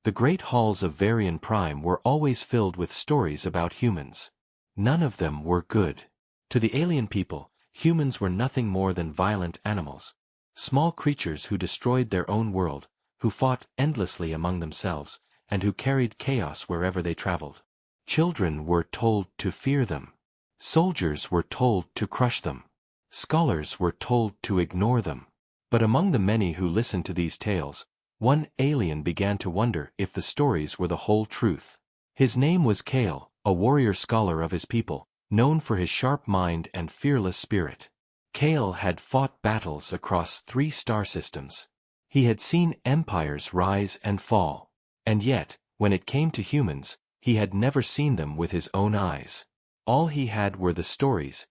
The great halls of Varian Prime were always filled with stories about humans. None of them were good. To the alien people, humans were nothing more than violent animals. Small creatures who destroyed their own world, who fought endlessly among themselves, and who carried chaos wherever they traveled. Children were told to fear them. Soldiers were told to crush them. Scholars were told to ignore them. But among the many who listened to these tales, one alien began to wonder if the stories were the whole truth. His name was Kale, a warrior scholar of his people, known for his sharp mind and fearless spirit. Kale had fought battles across 3 star systems. He had seen empires rise and fall. And yet, when it came to humans, he had never seen them with his own eyes. All he had were the stories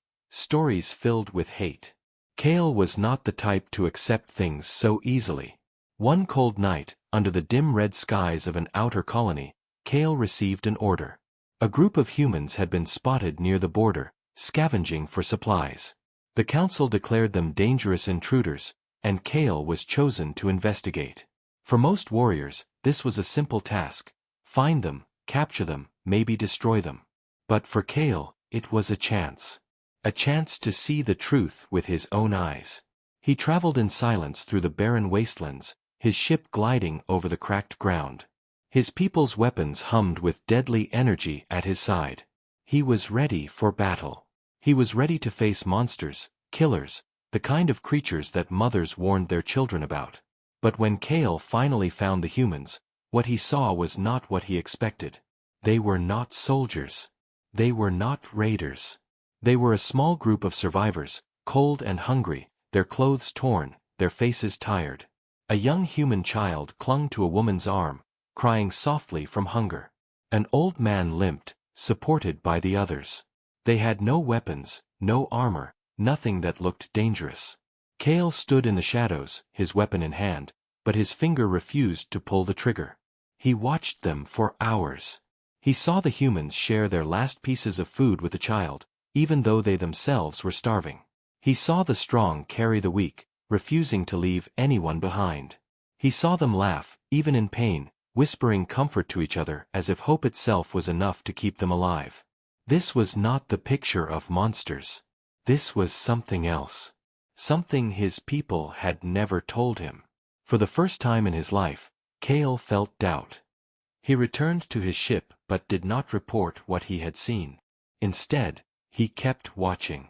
filled with hate. Kale was not the type to accept things so easily. One cold night, under the dim red skies of an outer colony, Kale received an order. A group of humans had been spotted near the border, scavenging for supplies. The council declared them dangerous intruders, and Kale was chosen to investigate. For most warriors, this was a simple task: find them, capture them, maybe destroy them. But for Kale, it was a chance. A chance to see the truth with his own eyes. He traveled in silence through the barren wastelands, his ship gliding over the cracked ground. His people's weapons hummed with deadly energy at his side. He was ready for battle. He was ready to face monsters, killers, the kind of creatures that mothers warned their children about. But when Kale finally found the humans, what he saw was not what he expected. They were not soldiers. They were not raiders. They were a small group of survivors, cold and hungry, their clothes torn, their faces tired. A young human child clung to a woman's arm, crying softly from hunger. An old man limped, supported by the others. They had no weapons, no armor, nothing that looked dangerous. Kale stood in the shadows, his weapon in hand, but his finger refused to pull the trigger. He watched them for hours. He saw the humans share their last pieces of food with the child, even though they themselves were starving. He saw the strong carry the weak, refusing to leave anyone behind. He saw them laugh, even in pain, whispering comfort to each other as if hope itself was enough to keep them alive. This was not the picture of monsters. This was something else. Something his people had never told him. For the first time in his life, Kale felt doubt. He returned to his ship but did not report what he had seen. Instead, he kept watching.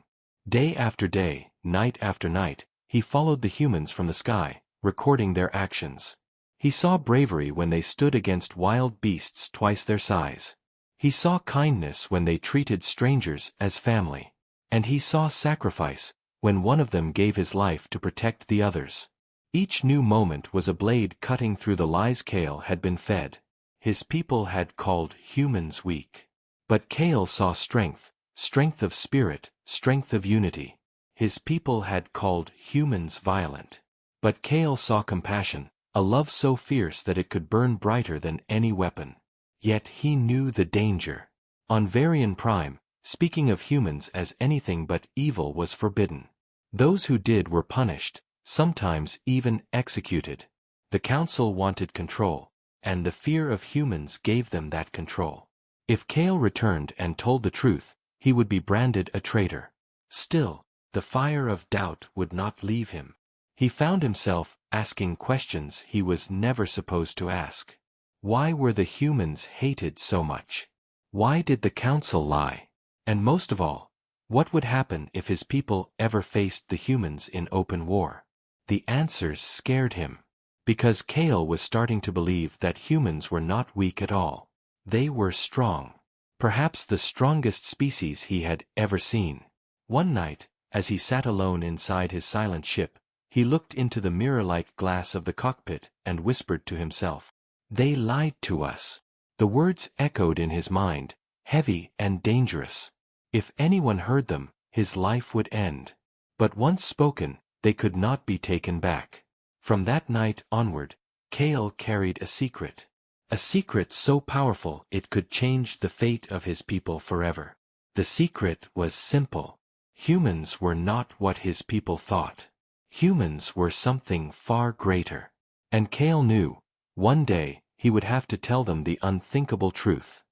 Day after day, night after night, he followed the humans from the sky, recording their actions. He saw bravery when they stood against wild beasts twice their size. He saw kindness when they treated strangers as family. And he saw sacrifice when one of them gave his life to protect the others. Each new moment was a blade cutting through the lies Kale had been fed. His people had called humans weak. But Kale saw strength, strength of spirit, strength of unity. His people had called humans violent. But Kale saw compassion, a love so fierce that it could burn brighter than any weapon. Yet he knew the danger. On Varian Prime, speaking of humans as anything but evil was forbidden. Those who did were punished, sometimes even executed. The council wanted control, and the fear of humans gave them that control. If Kale returned and told the truth, he would be branded a traitor. Still, the fire of doubt would not leave him. He found himself asking questions he was never supposed to ask. Why were the humans hated so much? Why did the council lie? And most of all, what would happen if his people ever faced the humans in open war? The answers scared him. Because Kale was starting to believe that humans were not weak at all. They were strong. Perhaps the strongest species he had ever seen. One night, as he sat alone inside his silent ship, he looked into the mirror-like glass of the cockpit and whispered to himself, "They lied to us." The words echoed in his mind, heavy and dangerous. If anyone heard them, his life would end. But once spoken, they could not be taken back. From that night onward, Kale carried a secret. A secret so powerful it could change the fate of his people forever. The secret was simple. Humans were not what his people thought. Humans were something far greater. And Kale knew, one day, he would have to tell them the unthinkable truth.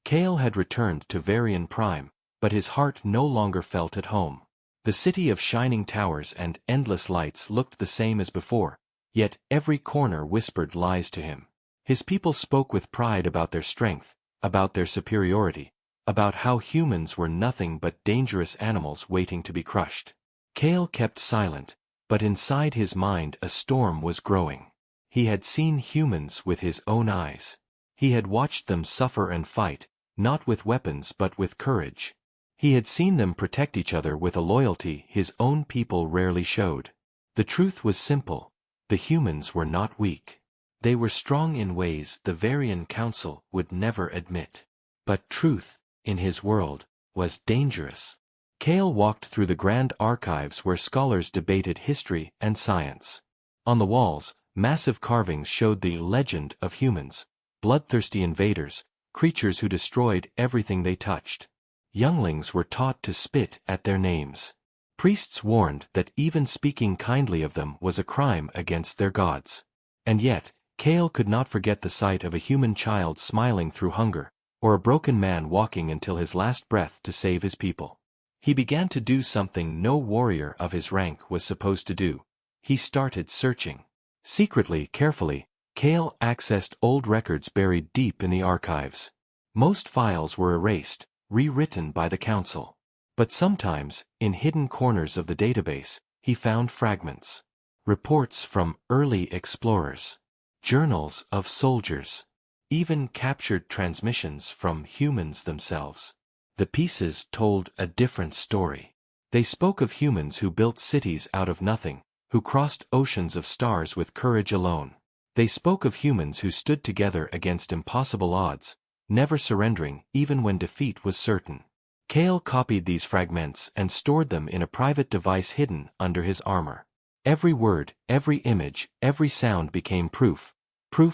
Kale had returned to Varian Prime, but his heart no longer felt at home. The city of shining towers and endless lights looked the same as before, yet every corner whispered lies to him. His people spoke with pride about their strength, about their superiority, about how humans were nothing but dangerous animals waiting to be crushed. Kale kept silent, but inside his mind a storm was growing. He had seen humans with his own eyes. He had watched them suffer and fight, not with weapons but with courage. He had seen them protect each other with a loyalty his own people rarely showed. The truth was simple: the humans were not weak. They were strong in ways the Varian Council would never admit. But truth, in his world, was dangerous. Kale walked through the grand archives where scholars debated history and science. On the walls, massive carvings showed the legend of humans, bloodthirsty invaders, creatures who destroyed everything they touched. Younglings were taught to spit at their names. Priests warned that even speaking kindly of them was a crime against their gods. And yet, Kale could not forget the sight of a human child smiling through hunger, or a broken man walking until his last breath to save his people. He began to do something no warrior of his rank was supposed to do. He started searching. Secretly, carefully, Kale accessed old records buried deep in the archives. Most files were erased, rewritten by the council. But sometimes, in hidden corners of the database, he found fragments. Reports from early explorers. Journals of soldiers. Even captured transmissions from humans themselves. The pieces told a different story. They spoke of humans who built cities out of nothing, who crossed oceans of stars with courage alone. They spoke of humans who stood together against impossible odds, never surrendering even when defeat was certain. Kale copied these fragments and stored them in a private device hidden under his armor. Every word, every image, every sound became proof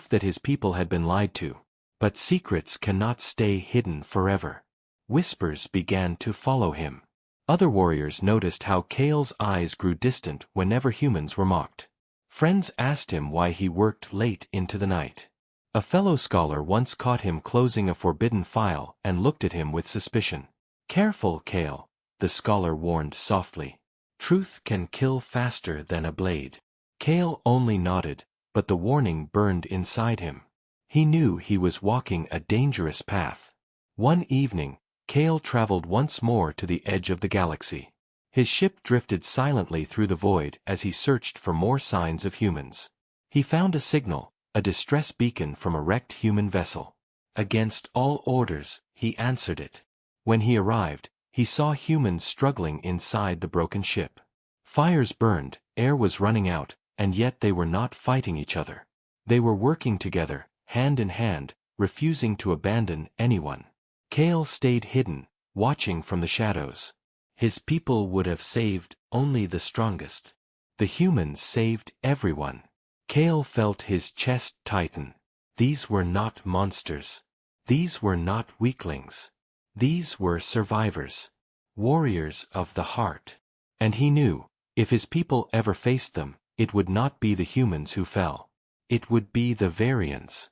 that his people had been lied to. But secrets cannot stay hidden forever. Whispers began to follow him. Other warriors noticed how Kale's eyes grew distant whenever humans were mocked. Friends asked him why he worked late into the night. A fellow scholar once caught him closing a forbidden file and looked at him with suspicion. "Careful, Kale," the scholar warned softly. "Truth can kill faster than a blade." Kale only nodded, but the warning burned inside him. He knew he was walking a dangerous path. One evening, Kale traveled once more to the edge of the galaxy. His ship drifted silently through the void as he searched for more signs of humans. He found a signal, a distress beacon from a wrecked human vessel. Against all orders, he answered it. When he arrived, he saw humans struggling inside the broken ship. Fires burned, air was running out, and yet they were not fighting each other. They were working together, hand in hand, refusing to abandon anyone. Kale stayed hidden, watching from the shadows. His people would have saved only the strongest. The humans saved everyone. Kale felt his chest tighten. These were not monsters. These were not weaklings. These were survivors. Warriors of the heart. And he knew, if his people ever faced them, it would not be the humans who fell. It would be the Varians.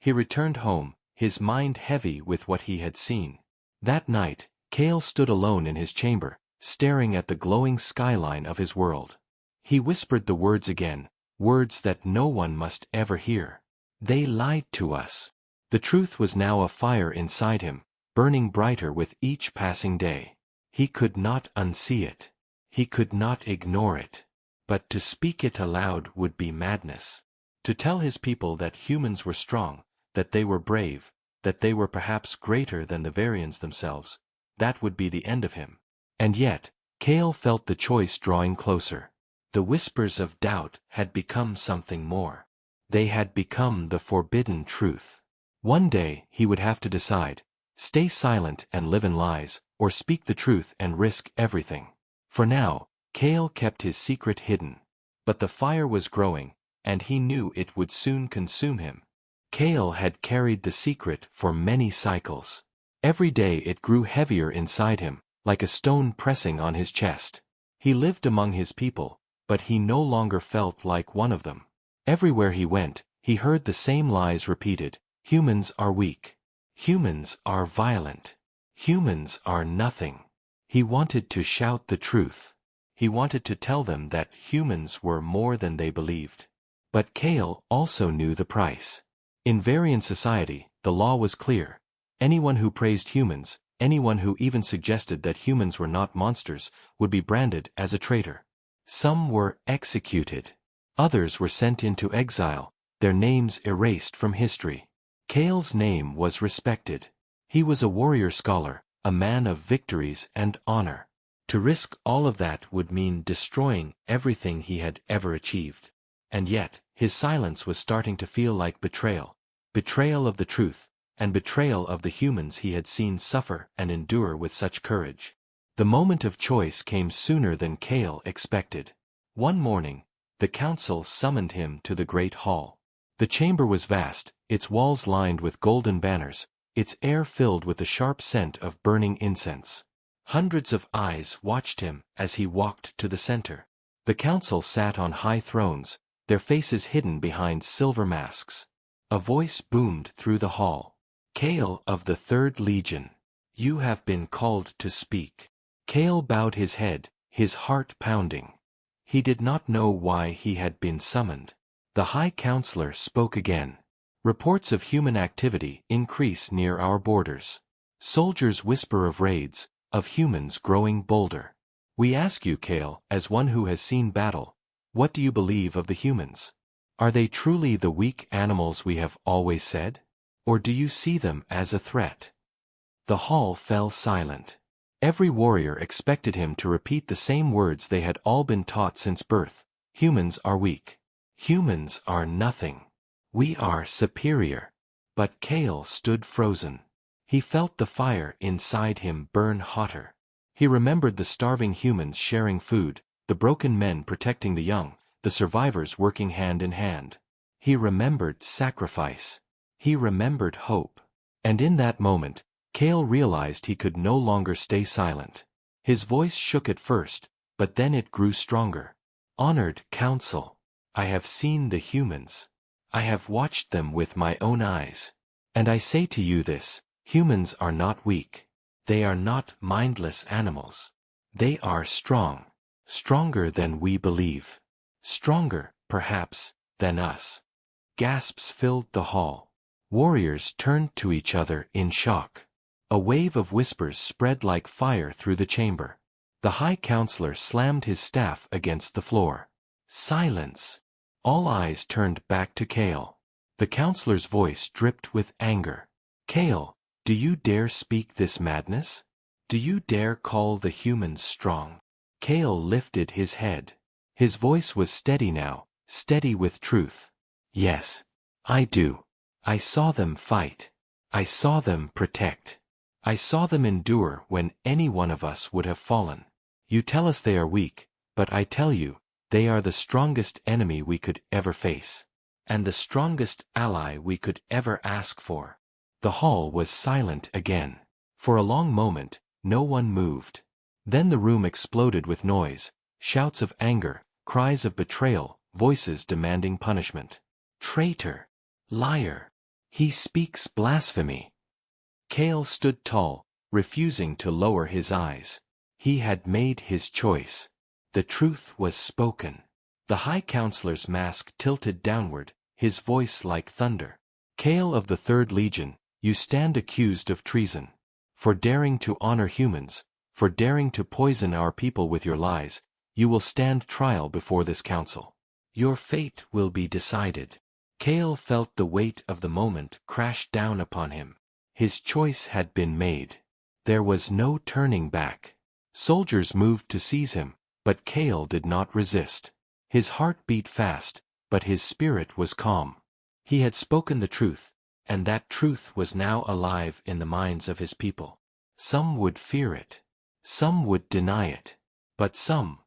He returned home, his mind heavy with what he had seen. That night, Kale stood alone in his chamber, staring at the glowing skyline of his world. He whispered the words again, words that no one must ever hear. "They lied to us." The truth was now a fire inside him, burning brighter with each passing day. He could not unsee it. He could not ignore it. But to speak it aloud would be madness. To tell his people that humans were strong, that they were brave, that they were perhaps greater than the Varians themselves, that would be the end of him. And yet, Kale felt the choice drawing closer. The whispers of doubt had become something more. They had become the forbidden truth. One day he would have to decide, stay silent and live in lies, or speak the truth and risk everything. For now, Kale kept his secret hidden. But the fire was growing, and he knew it would soon consume him. Kale had carried the secret for many cycles. Every day it grew heavier inside him, like a stone pressing on his chest. He lived among his people, but he no longer felt like one of them. Everywhere he went, he heard the same lies repeated. Humans are weak. Humans are violent. Humans are nothing. He wanted to shout the truth. He wanted to tell them that humans were more than they believed. But Kale also knew the price. In Varian society, the law was clear. Anyone who praised humans, anyone who even suggested that humans were not monsters, would be branded as a traitor. Some were executed. Others were sent into exile, their names erased from history. Kale's name was respected. He was a warrior scholar, a man of victories and honor. To risk all of that would mean destroying everything he had ever achieved. And yet, his silence was starting to feel like betrayal. Betrayal of the truth, and betrayal of the humans he had seen suffer and endure with such courage. The moment of choice came sooner than Kale expected. One morning, the council summoned him to the great hall. The chamber was vast, its walls lined with golden banners, its air filled with the sharp scent of burning incense. Hundreds of eyes watched him as he walked to the center. The council sat on high thrones, their faces hidden behind silver masks. A voice boomed through the hall. Kale of the 3rd Legion, you have been called to speak. Kale bowed his head, his heart pounding. He did not know why he had been summoned. The High Counselor spoke again. Reports of human activity increase near our borders. Soldiers whisper of raids, of humans growing bolder. We ask you, Kale, as one who has seen battle, what do you believe of the humans? Are they truly the weak animals we have always said? Or do you see them as a threat? The hall fell silent. Every warrior expected him to repeat the same words they had all been taught since birth. Humans are weak. Humans are nothing. We are superior. But Kale stood frozen. He felt the fire inside him burn hotter. He remembered the starving humans sharing food, the broken men protecting the young, the survivors working hand in hand. He remembered sacrifice. He remembered hope. And in that moment, Kale realized he could no longer stay silent. His voice shook at first, but then it grew stronger. Honored Council, I have seen the humans. I have watched them with my own eyes. And I say to you this, humans are not weak. They are not mindless animals. They are strong. Stronger than we believe. Stronger, perhaps, than us. Gasps filled the hall. Warriors turned to each other in shock. A wave of whispers spread like fire through the chamber. The High Counselor slammed his staff against the floor. Silence. All eyes turned back to Kale. The counselor's voice dripped with anger. Kale, do you dare speak this madness? Do you dare call the humans strong? Kale lifted his head. His voice was steady now, steady with truth. Yes, I do. I saw them fight. I saw them protect. I saw them endure when any one of us would have fallen. You tell us they are weak, but I tell you, they are the strongest enemy we could ever face. And the strongest ally we could ever ask for. The hall was silent again. For a long moment, no one moved. Then the room exploded with noise, shouts of anger, cries of betrayal, voices demanding punishment. Traitor! Liar! He speaks blasphemy! Kale stood tall, refusing to lower his eyes. He had made his choice. The truth was spoken. The High Counselor's mask tilted downward, his voice like thunder. Kale of the 3rd Legion, you stand accused of treason. For daring to honor humans, for daring to poison our people with your lies, you will stand trial before this council. Your fate will be decided. Kale felt the weight of the moment crash down upon him. His choice had been made. There was no turning back. Soldiers moved to seize him, but Kale did not resist. His heart beat fast, but his spirit was calm. He had spoken the truth, and that truth was now alive in the minds of his people. Some would fear it. Some would deny it. But some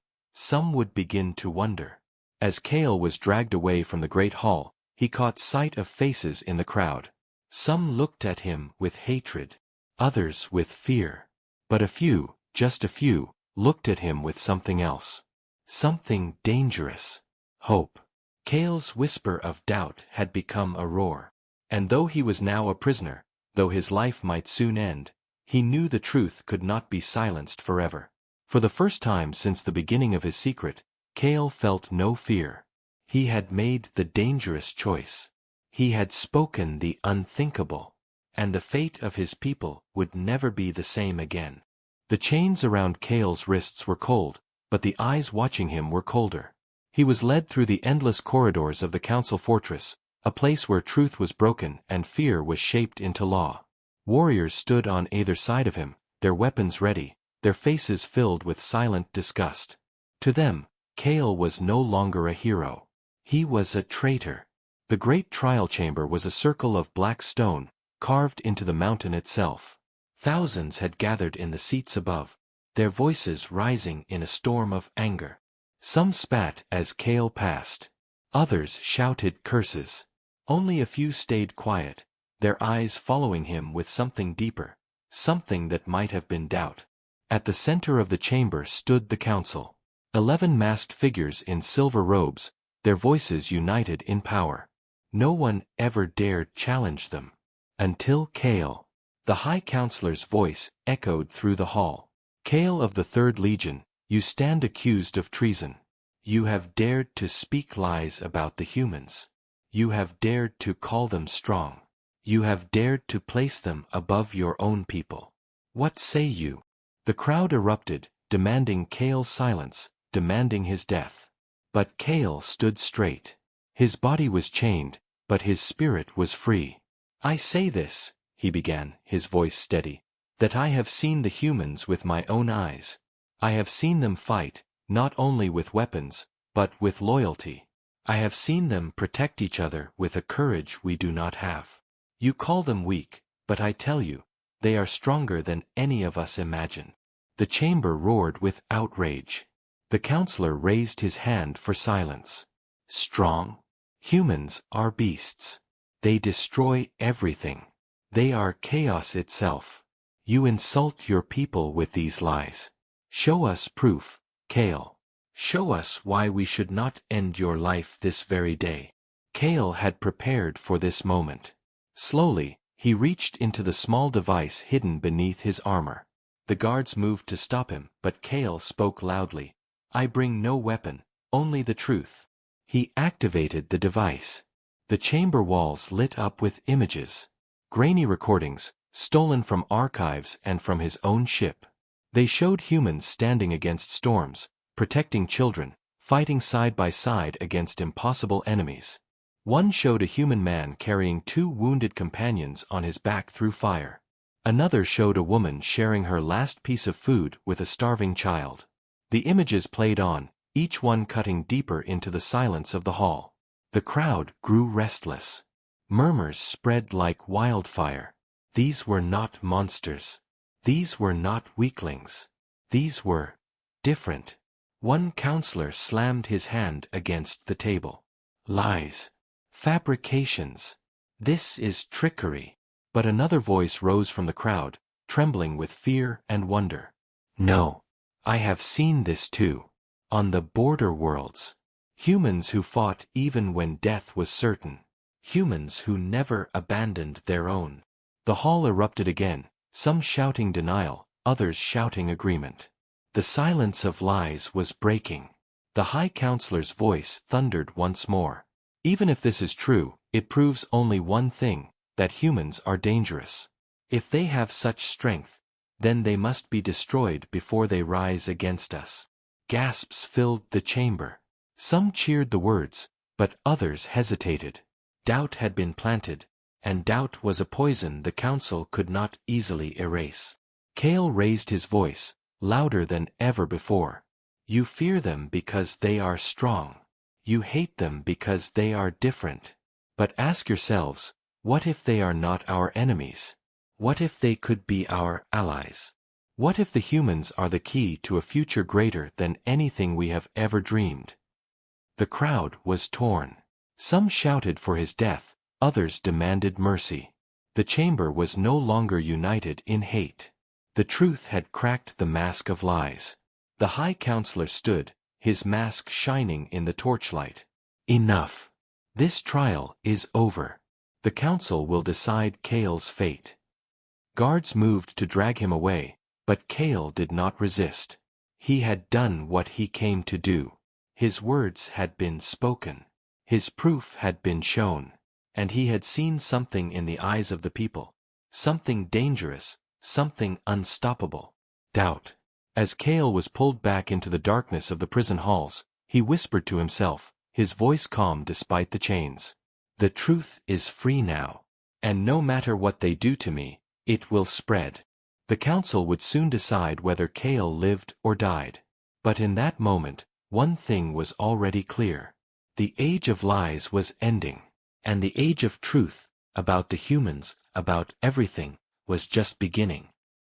would begin to wonder. As Kale was dragged away from the great hall, he caught sight of faces in the crowd. Some looked at him with hatred, others with fear. But a few, just a few, looked at him with something else. Something dangerous. Hope. Kale's whisper of doubt had become a roar. And though he was now a prisoner, though his life might soon end, he knew the truth could not be silenced forever. For the first time since the beginning of his secret, Kale felt no fear. He had made the dangerous choice. He had spoken the unthinkable. And the fate of his people would never be the same again. The chains around Kale's wrists were cold, but the eyes watching him were colder. He was led through the endless corridors of the council fortress, a place where truth was broken and fear was shaped into law. Warriors stood on either side of him, their weapons ready, their faces filled with silent disgust. To them, Kale was no longer a hero. He was a traitor. The great trial chamber was a circle of black stone, carved into the mountain itself. Thousands had gathered in the seats above, their voices rising in a storm of anger. Some spat as Kale passed. Others shouted curses. Only a few stayed quiet, their eyes following him with something deeper, something that might have been doubt. At the center of the chamber stood the council. 11 masked figures in silver robes, their voices united in power. No one ever dared challenge them. Until Kale. The High Counselor's voice echoed through the hall. Kale of the 3rd Legion, you stand accused of treason. You have dared to speak lies about the humans. You have dared to call them strong. You have dared to place them above your own people. What say you? The crowd erupted, demanding Kale's silence, demanding his death. But Kale stood straight. His body was chained, but his spirit was free. I say this, he began, his voice steady, that I have seen the humans with my own eyes. I have seen them fight, not only with weapons, but with loyalty. I have seen them protect each other with a courage we do not have. You call them weak, but I tell you, they are stronger than any of us imagine. The chamber roared with outrage. The counselor raised his hand for silence. Strong? Humans are beasts. They destroy everything. They are chaos itself. You insult your people with these lies. Show us proof, Kale. Show us why we should not end your life this very day. Kale had prepared for this moment. Slowly, he reached into the small device hidden beneath his armor. The guards moved to stop him, but Kale spoke loudly. I bring no weapon, only the truth. He activated the device. The chamber walls lit up with images. Grainy recordings, stolen from archives and from his own ship. They showed humans standing against storms, protecting children, fighting side by side against impossible enemies. One showed a human man carrying 2 wounded companions on his back through fire. Another showed a woman sharing her last piece of food with a starving child. The images played on, each one cutting deeper into the silence of the hall. The crowd grew restless. Murmurs spread like wildfire. These were not monsters. These were not weaklings. These were different. One counselor slammed his hand against the table. Lies. Fabrications. This is trickery. But another voice rose from the crowd, trembling with fear and wonder. No. I have seen this too. On the border worlds. Humans who fought even when death was certain. Humans who never abandoned their own. The hall erupted again, some shouting denial, others shouting agreement. The silence of lies was breaking. The High Counselor's voice thundered once more. Even if this is true, it proves only one thing, that humans are dangerous. If they have such strength, then they must be destroyed before they rise against us. Gasps filled the chamber. Some cheered the words, but others hesitated. Doubt had been planted, and doubt was a poison the council could not easily erase. Kale raised his voice, louder than ever before. You fear them because they are strong. You hate them because they are different. But ask yourselves, what if they are not our enemies? What if they could be our allies? What if the humans are the key to a future greater than anything we have ever dreamed? The crowd was torn. Some shouted for his death, others demanded mercy. The chamber was no longer united in hate. The truth had cracked the mask of lies. The High Counselor stood, his mask shining in the torchlight. Enough. This trial is over. The council will decide Kale's fate. Guards moved to drag him away, but Kale did not resist. He had done what he came to do. His words had been spoken. His proof had been shown. And he had seen something in the eyes of the people. Something dangerous, something unstoppable. Doubt. As Kale was pulled back into the darkness of the prison halls, he whispered to himself, his voice calm despite the chains. The truth is free now. And no matter what they do to me, it will spread. The council would soon decide whether Kale lived or died. But in that moment, one thing was already clear. The age of lies was ending. And the age of truth, about the humans, about everything, was just beginning.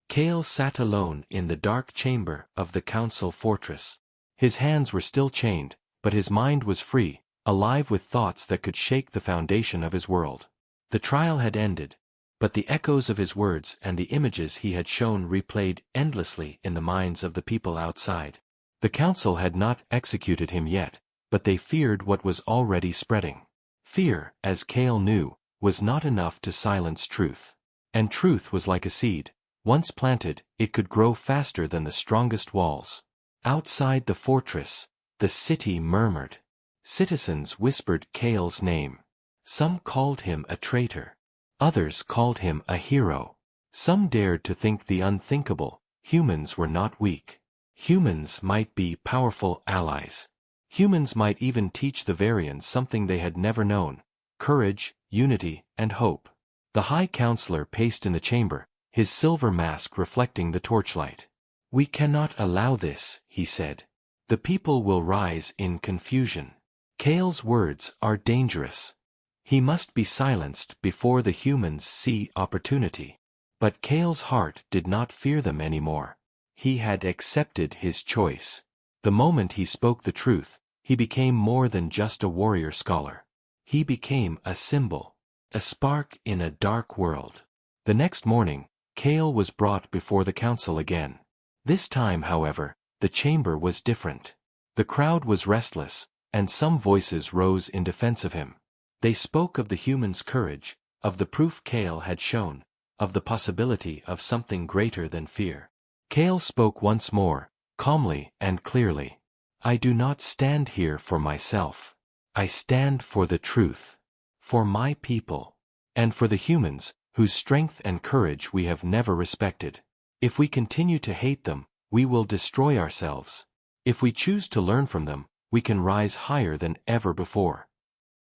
Kale sat alone in the dark chamber of the council fortress. His hands were still chained, but his mind was free, alive with thoughts that could shake the foundation of his world. The trial had ended, but the echoes of his words and the images he had shown replayed endlessly in the minds of the people outside. The council had not executed him yet, but they feared what was already spreading. Fear, as Kale knew, was not enough to silence truth. And truth was like a seed. Once planted, it could grow faster than the strongest walls. Outside the fortress, the city murmured. Citizens whispered Kale's name. Some called him a traitor. Others called him a hero. Some dared to think the unthinkable. Humans were not weak. Humans might be powerful allies. Humans might even teach the Varians something they had never known: courage, unity, and hope. The High Counselor paced in the chamber, his silver mask reflecting the torchlight. "We cannot allow this," he said. "The people will rise in confusion. Kale's words are dangerous. He must be silenced before the humans see opportunity." But Kale's heart did not fear them anymore. He had accepted his choice. The moment he spoke the truth, he became more than just a warrior scholar. He became a symbol, a spark in a dark world. The next morning, Kale was brought before the council again. This time, however, the chamber was different. The crowd was restless, and some voices rose in defense of him. They spoke of the humans' courage, of the proof Kale had shown, of the possibility of something greater than fear. Kale spoke once more, calmly and clearly. "I do not stand here for myself. I stand for the truth, for my people, and for the humans, whose strength and courage we have never respected. If we continue to hate them, we will destroy ourselves. If we choose to learn from them, we can rise higher than ever before."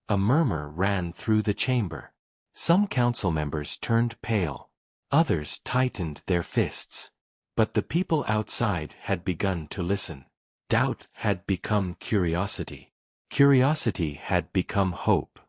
A murmur ran through the chamber. Some council members turned pale. Others tightened their fists. But the people outside had begun to listen. Doubt had become curiosity. Curiosity had become hope.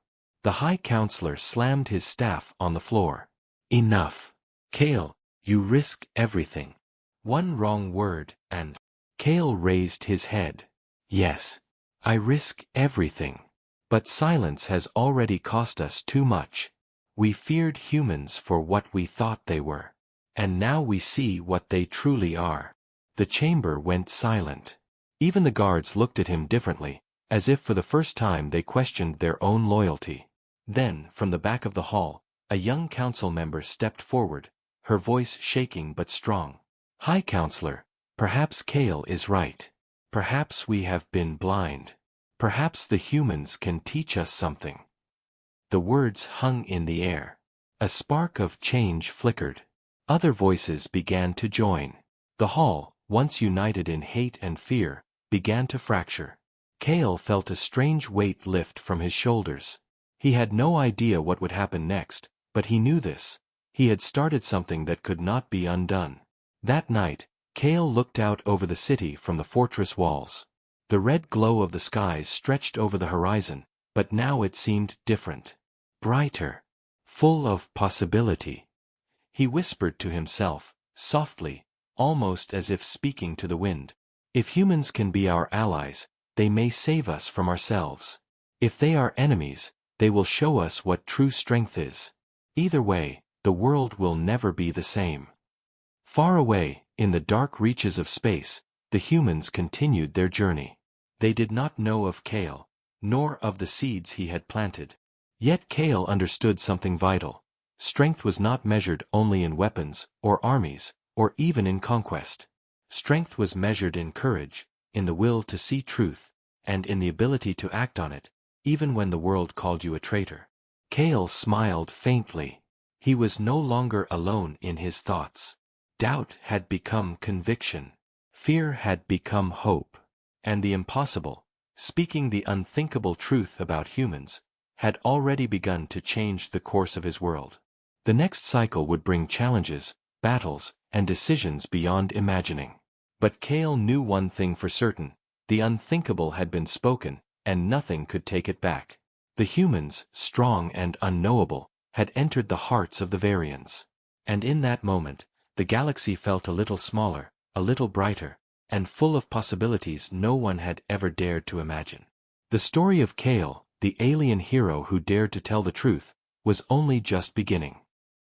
The High Counselor slammed his staff on the floor. "Enough. Kale, you risk everything. One wrong word, and—" Kale raised his head. "Yes, I risk everything. But silence has already cost us too much. We feared humans for what we thought they were. And now we see what they truly are." The chamber went silent. Even the guards looked at him differently, as if for the first time they questioned their own loyalty. Then, from the back of the hall, a young council member stepped forward, her voice shaking but strong. "High Counselor, perhaps Kale is right. Perhaps we have been blind. Perhaps the humans can teach us something." The words hung in the air. A spark of change flickered. Other voices began to join. The hall, once united in hate and fear, began to fracture. Kale felt a strange weight lift from his shoulders. He had no idea what would happen next, but he knew this. He had started something that could not be undone. That night, Kale looked out over the city from the fortress walls. The red glow of the skies stretched over the horizon, but now it seemed different. Brighter. Full of possibility. He whispered to himself, softly, almost as if speaking to the wind. "If humans can be our allies, they may save us from ourselves. If they are enemies, they will show us what true strength is. Either way, the world will never be the same." Far away, in the dark reaches of space, the humans continued their journey. They did not know of Kale, nor of the seeds he had planted. Yet Kale understood something vital. Strength was not measured only in weapons, or armies, or even in conquest. Strength was measured in courage, in the will to see truth, and in the ability to act on it, even when the world called you a traitor. Kale smiled faintly. He was no longer alone in his thoughts. Doubt had become conviction. Fear had become hope. And the impossible, speaking the unthinkable truth about humans, had already begun to change the course of his world. The next cycle would bring challenges, battles, and decisions beyond imagining. But Kale knew one thing for certain: the unthinkable had been spoken, and nothing could take it back. The humans, strong and unknowable, had entered the hearts of the Varians. And in that moment, the galaxy felt a little smaller, a little brighter, and full of possibilities no one had ever dared to imagine. The story of Kale, the alien hero who dared to tell the truth, was only just beginning.